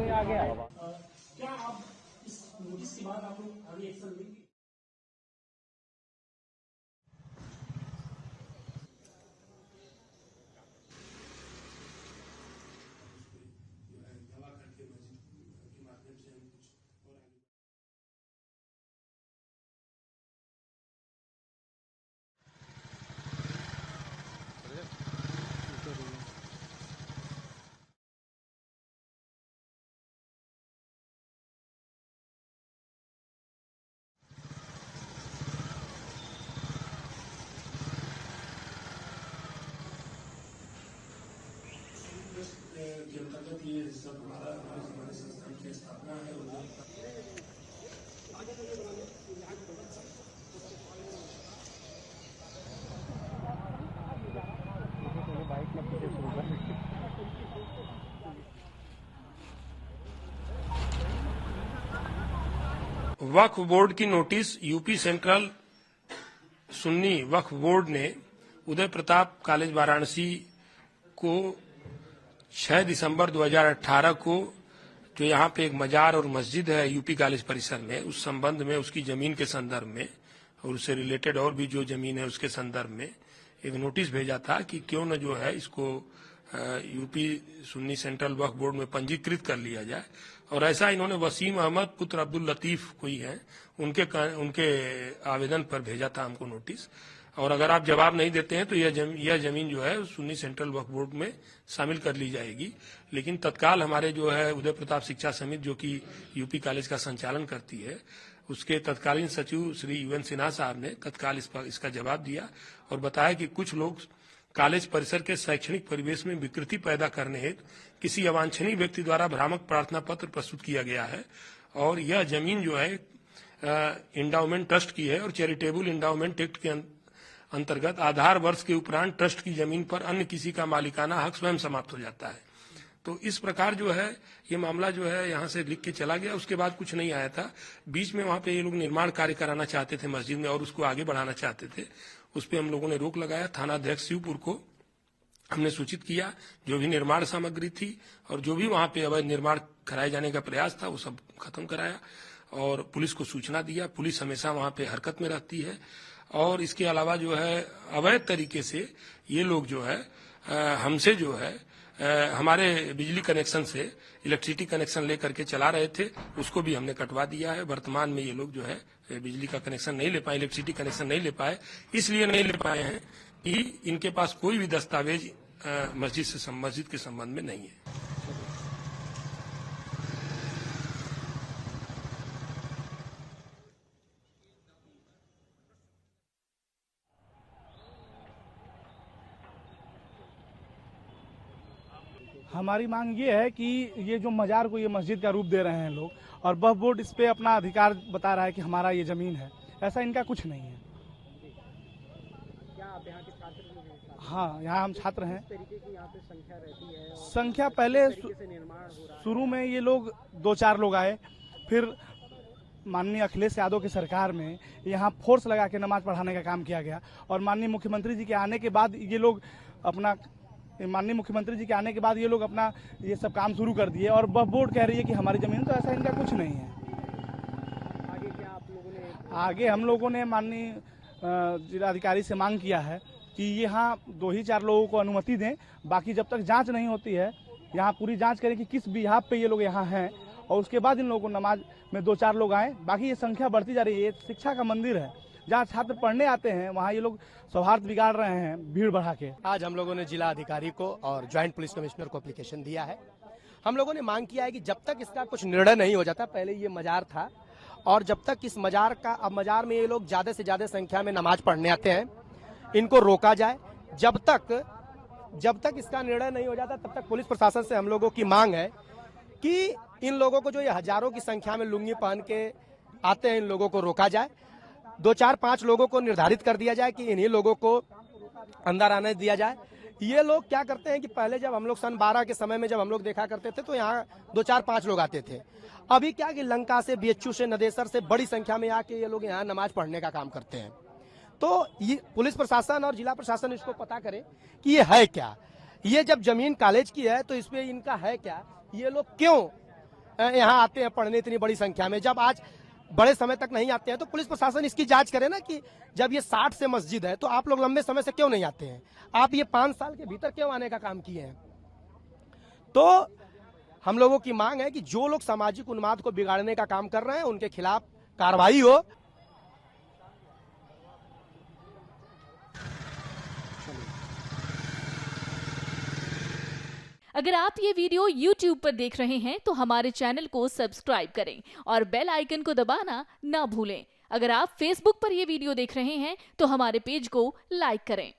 आ गया। क्या आप इस नोटिस के बाद आप लोग आगे एक्शन लेंगे? के अंतर्गत ये सब हमारे संस्थान की स्थापना है। वक्फ बोर्ड की नोटिस यूपी सेंट्रल सुन्नी वक्फ बोर्ड ने उदय प्रताप कॉलेज वाराणसी को 6 दिसंबर 2018 को जो यहाँ पे एक मजार और मस्जिद है यूपी कॉलेज परिसर में, उस संबंध में उसकी जमीन के संदर्भ में और उससे रिलेटेड और भी जो जमीन है उसके संदर्भ में एक नोटिस भेजा था कि क्यों न जो है इसको यूपी सुन्नी सेंट्रल वक्फ बोर्ड में पंजीकृत कर लिया जाए। और ऐसा इन्होंने वसीम अहमद पुत्र अब्दुल लतीफ कोई है उनके आवेदन पर भेजा था हमको नोटिस। और अगर आप जवाब नहीं देते हैं तो यह जमीन जो है सुन्नी सेंट्रल वक्फ बोर्ड में शामिल कर ली जाएगी। लेकिन तत्काल हमारे जो है उदय प्रताप शिक्षा समिति जो कि यूपी कॉलेज का संचालन करती है, उसके तत्कालीन सचिव श्री यूएन सिन्हा साहब ने तत्काल इसका जवाब दिया और बताया कि कुछ लोग कॉलेज परिसर के शैक्षणिक परिवेश में विकृति पैदा करने हेतु किसी अवांछनीय व्यक्ति द्वारा भ्रामक प्रार्थना पत्र प्रस्तुत किया गया है और यह जमीन जो है इंडाउमेंट ट्रस्ट की है और चैरिटेबल इंडाउमेंट एक्ट के अंतर्गत आधार वर्ष के उपरांत ट्रस्ट की जमीन पर अन्य किसी का मालिकाना हक स्वयं समाप्त हो जाता है। तो इस प्रकार जो है ये मामला जो है यहाँ से लिख के चला गया। उसके बाद कुछ नहीं आया था। बीच में वहाँ पे ये लोग निर्माण कार्य कराना चाहते थे मस्जिद में और उसको आगे बढ़ाना चाहते थे। उस पर हम लोगों ने रोक लगाया। थाना अध्यक्ष शिवपुर को हमने सूचित किया, जो भी निर्माण सामग्री थी और जो भी वहाँ पे अवैध निर्माण कराए जाने का प्रयास था वो सब खत्म कराया और पुलिस को सूचना दिया। पुलिस हमेशा वहाँ पे हरकत में रहती है और इसके अलावा जो है अवैध तरीके से ये लोग जो है हमसे जो है हमारे बिजली कनेक्शन से इलेक्ट्रिसिटी कनेक्शन लेकर के चला रहे थे, उसको भी हमने कटवा दिया है। वर्तमान में ये लोग जो है बिजली का कनेक्शन नहीं ले पाए, इलेक्ट्रिसिटी कनेक्शन नहीं ले पाए। इसलिए नहीं ले पाए हैं कि इनके पास कोई भी दस्तावेज मस्जिद के संबंध में नहीं है। हमारी मांग ये है कि ये जो मजार को ये मस्जिद का रूप दे रहे हैं लोग और वक्फ बोर्ड इस पे अपना अधिकार बता रहा है कि हमारा ये जमीन है, ऐसा इनका कुछ नहीं है। क्या आप यहाँ के छात्र हैं? हाँ, यहाँ हम छात्र हैं। किस तरीके की यहाँ पे संख्या रहती है? संख्या पहले निर्माण हो रहा है? शुरू में ये लोग 2-4 लोग आए, फिर माननीय अखिलेश यादव की सरकार में यहाँ फोर्स लगा के नमाज पढ़ाने का काम किया गया और माननीय मुख्यमंत्री जी के आने के बाद ये लोग अपना ये सब काम शुरू कर दिए और वक्फ बोर्ड कह रही है कि हमारी जमीन, तो ऐसा इनका कुछ नहीं है। आगे क्या आप लोगों ने? आगे हम लोगों ने माननीय जिलाधिकारी से मांग किया है कि यहाँ 2-4 लोगों को अनुमति दें, बाकी जब तक जांच नहीं होती है यहाँ पूरी जांच करें कि किस बिहाफ पे ये लोग यहाँ हैं और उसके बाद इन लोगों को नमाज में 2-4 लोग आए। बाकी ये संख्या बढ़ती जा रही है। ये शिक्षा का मंदिर है, जहाँ छात्र पढ़ने आते हैं वहाँ ये लोग सौहार्द बिगाड़ रहे हैं भीड़ बढ़ा के। आज हम लोगों ने जिला अधिकारी को और ज्वाइंट पुलिस कमिश्नर को एप्लीकेशन दिया है। हम लोगों ने मांग किया है कि जब तक इसका कुछ निर्णय नहीं हो जाता, पहले ये मजार था और जब तक इस मजार में ये लोग ज्यादा से ज्यादा संख्या में नमाज पढ़ने आते हैं, इनको रोका जाए। जब तक इसका निर्णय नहीं हो जाता तब तक पुलिस प्रशासन से हम लोगों की मांग है कि इन लोगों को जो ये हजारों की संख्या में लुंगी पहन के आते हैं, इन लोगों को रोका जाए। 2-4-5 लोगों को निर्धारित कर दिया जाए कि इन्हीं लोगों को अंदर आने दिया जाए। ये लोग क्या करते हैं कि पहले जब हम लोग सन 12 के समय में जब हम लोग देखा करते थे तो यहाँ 2, 4, 5 लोग आते थे। अभी क्या कि लंका से, बीएचयू से, नदेसर से बड़ी संख्या में आके ये लोग यहाँ नमाज पढ़ने का काम करते हैं। तो ये पुलिस प्रशासन और जिला प्रशासन इसको पता करे कि ये है क्या। ये जब जमीन कॉलेज की है तो इस पे इनका है क्या, ये लोग क्यों यहाँ आते हैं पढ़ने इतनी बड़ी संख्या में, जब आज बड़े समय तक नहीं आते हैं। तो पुलिस प्रशासन इसकी जांच करे ना कि जब ये 60 से मस्जिद है तो आप लोग लंबे समय से क्यों नहीं आते हैं, आप ये 5 साल के भीतर क्यों आने का काम किए हैं। तो हम लोगों की मांग है कि जो लोग सामाजिक उन्माद को बिगाड़ने का काम कर रहे हैं उनके खिलाफ कार्रवाई हो। अगर आप ये वीडियो YouTube पर देख रहे हैं तो हमारे चैनल को सब्सक्राइब करें और बेल आइकन को दबाना ना भूलें। अगर आप Facebook पर ये वीडियो देख रहे हैं तो हमारे पेज को लाइक करें।